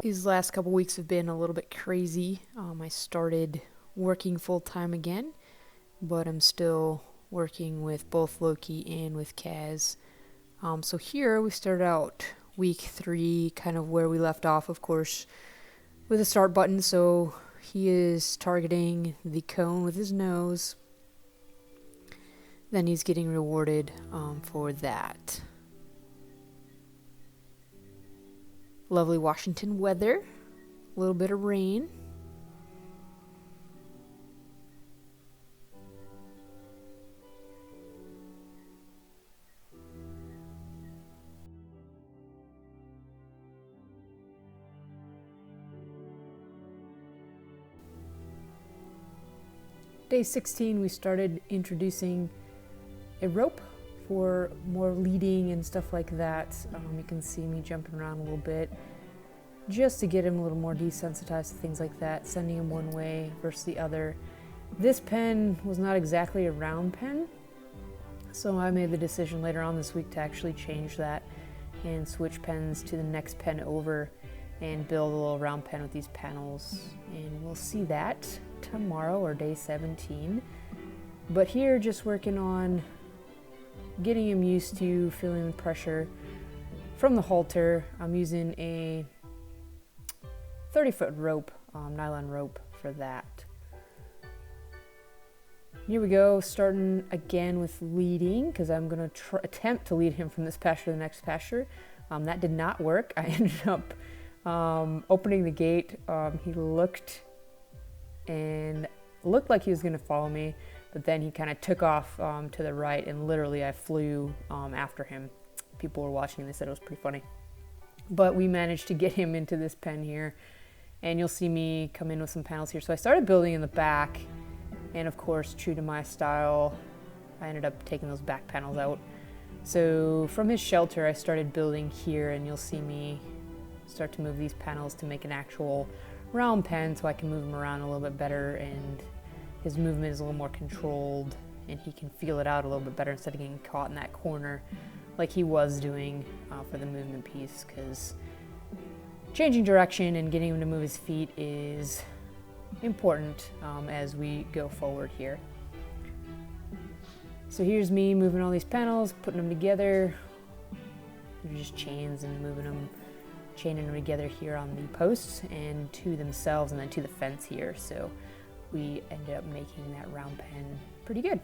These last couple weeks have been a little bit crazy. I started working full time again, but I'm still working with both Loki and with Kaz. So here we started out week 3, kind of where we left off, of course, with a start button. So he is targeting the cone with his nose. Then he's getting rewarded for that. Lovely Washington weather. A little bit of rain. Day 16, we started introducing a rope for more leading and stuff like that. You can see me jumping around a little bit just to get him a little more desensitized to things like that, sending him one way versus the other. This pen was not exactly a round pen, so I made the decision later on this week to actually change that and switch pens to the next pen over and build a little round pen with these panels, and we'll see that tomorrow or day 17. But here, just working on getting him used to feeling the pressure from the halter. I'm using a 30-foot rope, nylon rope for that. Here we go, starting again with leading, because I'm going to attempt to lead him from this pasture to the next pasture. That did not work. I ended up opening the gate. He looked like he was going to follow me, but then he kind of took off to the right, and literally I flew after him. People were watching and they said it was pretty funny. But we managed to get him into this pen here, and you'll see me come in with some panels here. So I started building in the back, and of course, true to my style, I ended up taking those back panels out. So from his shelter, I started building here, and you'll see me start to move these panels to make an actual round pen so I can move him around a little bit better, and his movement is a little more controlled and he can feel it out a little bit better instead of getting caught in that corner like he was doing for the movement piece, because changing direction and getting him to move his feet is important as we go forward here. So here's me moving all these panels, putting them together. They're just chains and moving them, chaining them together here on the posts and to themselves and then to the fence here. So we ended up making that round pen pretty good.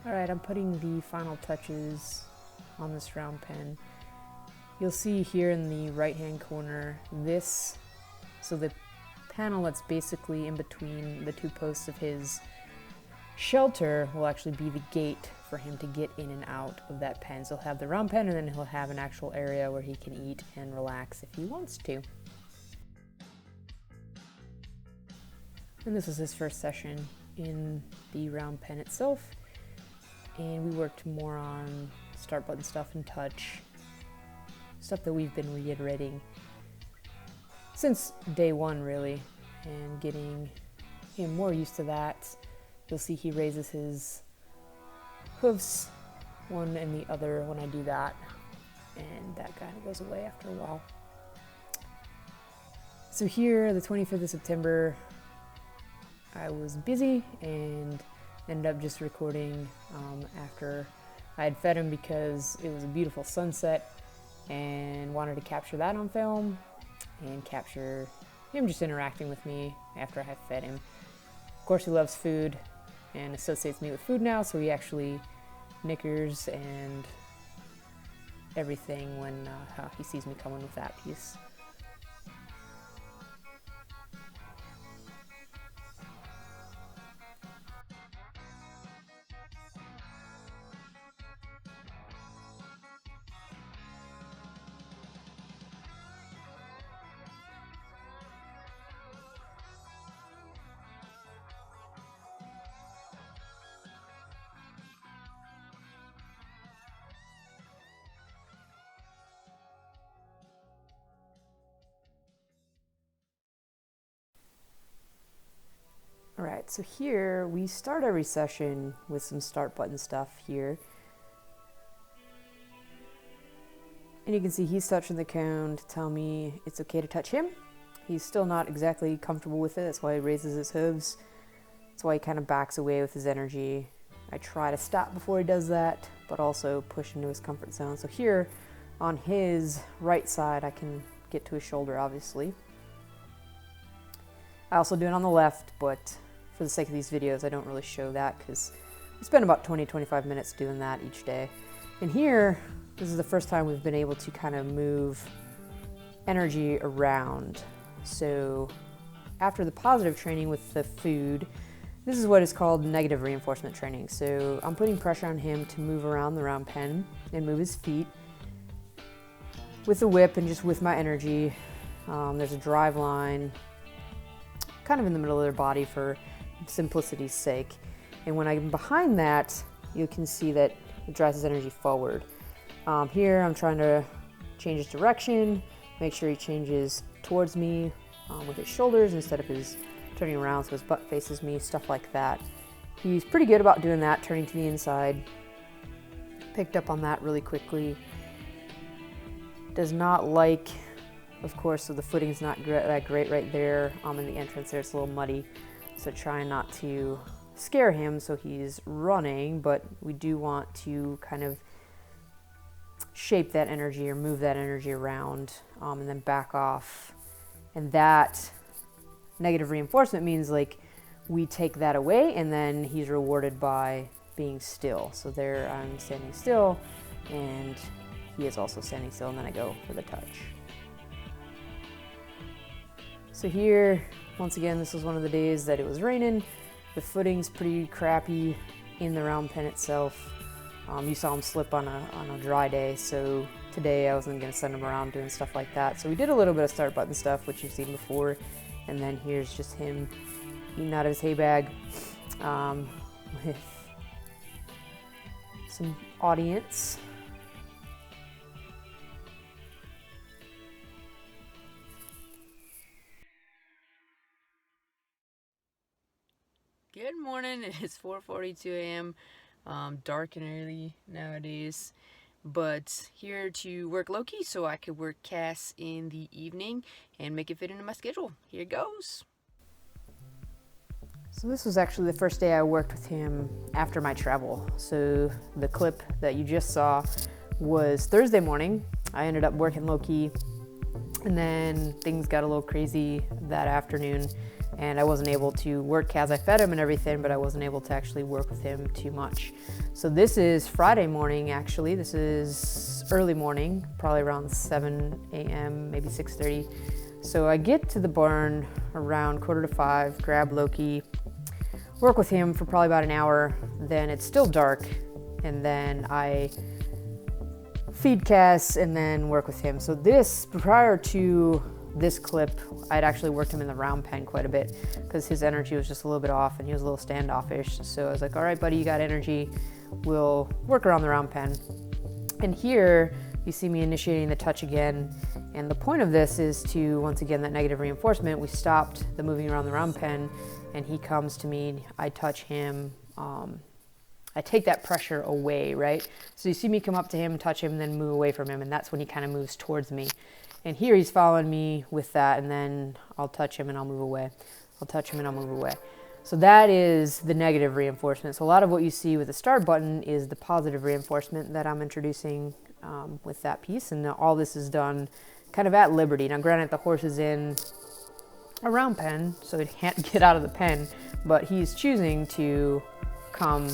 Alright, I'm putting the final touches on this round pen. You'll see here in the right hand corner so the panel that's basically in between the two posts of his shelter will actually be the gate for him to get in and out of that pen. So he'll have the round pen, and then he'll have an actual area where he can eat and relax if he wants to. And this was his first session in the round pen itself. And we worked more on start button stuff and touch, stuff that we've been reiterating since day 1 really, and getting him more used to that. You'll see he raises his hooves, one and the other, when I do that, and that kind of goes away after a while. So here, the 25th of September, I was busy and ended up just recording after I had fed him, because it was a beautiful sunset and wanted to capture that on film and capture him just interacting with me after I had fed him. Of course, he loves food and associates me with food now, so he actually knickers and everything when he sees me coming with that piece. All right, so here we start every session with some start button stuff here. And you can see he's touching the cone to tell me it's okay to touch him. He's still not exactly comfortable with it. That's why he raises his hooves. That's why he kind of backs away with his energy. I try to stop before he does that, but also push into his comfort zone. So here on his right side, I can get to his shoulder, obviously. I also do it on the left, but for the sake of these videos, I don't really show that because we spend about 20-25 minutes doing that each day. And here, this is the first time we've been able to kind of move energy around. So after the positive training with the food, this is what is called negative reinforcement training. So I'm putting pressure on him to move around the round pen and move his feet with the whip and just with my energy. There's a drive line kind of in the middle of their body for simplicity's sake. And when I'm behind that, you can see that it drives his energy forward. Here I'm trying to change his direction, make sure he changes towards me with his shoulders instead of his turning around so his butt faces me, stuff like that. He's pretty good about doing that, turning to the inside. Picked up on that really quickly. Does not like, of course, so the footing's not that great right there. In the entrance there, it's a little muddy. So trying not to scare him so he's running, but we do want to kind of shape that energy or move that energy around and then back off. And that negative reinforcement means like we take that away and then he's rewarded by being still. So there I'm standing still and he is also standing still, and then I go for the touch. So here, once again, this was one of the days that it was raining. The footing's pretty crappy in the round pen itself. You saw him slip on a dry day, so today I wasn't going to send him around doing stuff like that. So we did a little bit of start button stuff, which you've seen before, and then here's just him eating out of his hay bag with some audience. Good morning. It is 4:42 a.m. Dark and early nowadays, but here to work Loki so I could work Cass in the evening and make it fit into my schedule. Here goes. So this was actually the first day I worked with him after my travel. So the clip that you just saw was Thursday morning. I ended up working Loki, and then things got a little crazy that afternoon. And I wasn't able to work Kaz. I fed him and everything, but I wasn't able to actually work with him too much. So this is Friday morning, actually. This is early morning, probably around 7 a.m., maybe 6:30. So I get to the barn around 4:45, grab Loki, work with him for probably about an hour. Then it's still dark, and then I feed Kaz and then work with him. So this, prior to this clip, I'd actually worked him in the round pen quite a bit because his energy was just a little bit off and he was a little standoffish. So I was like, all right, buddy, you got energy. We'll work around the round pen. And here you see me initiating the touch again. And the point of this is to, once again, that negative reinforcement. We stopped the moving around the round pen and he comes to me, I touch him. I take that pressure away, right? So you see me come up to him, touch him, and then move away from him. And that's when he kind of moves towards me. And here he's following me with that, and then I'll touch him and I'll move away. I'll touch him and I'll move away. So that is the negative reinforcement. So a lot of what you see with the start button is the positive reinforcement that I'm introducing with that piece. And all this is done kind of at liberty. Now granted, the horse is in a round pen, so he can't get out of the pen, but he's choosing to come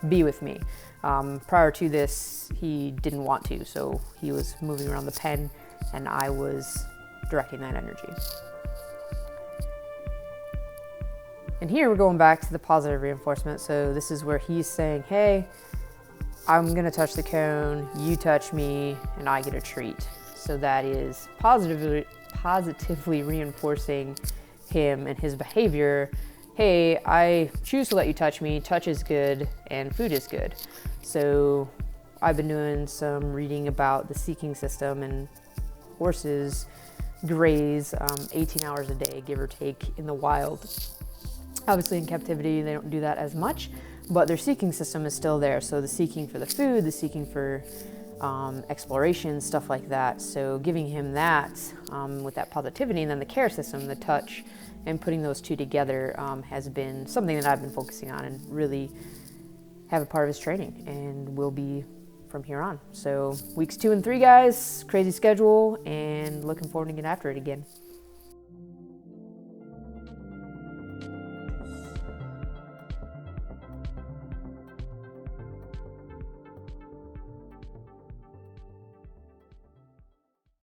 be with me. Prior to this, he didn't want to, so he was moving around the pen and I was directing that energy. And here we're going back to the positive reinforcement. So this is where he's saying, hey, I'm gonna touch the cone, you touch me, and I get a treat. So that is positively reinforcing him and his behavior. Hey, I choose to let you touch me, touch is good, and food is good. So I've been doing some reading about the seeking system, and horses graze 18 hours a day, give or take, in the wild. Obviously in captivity, they don't do that as much, but their seeking system is still there. So the seeking for the food, the seeking for exploration, stuff like that. So giving him that with that positivity, and then the care system, the touch, and putting those two together has been something that I've been focusing on and really have a part of his training, and will be from here on. So weeks 2 and 3, guys, crazy schedule, and looking forward to get after it again.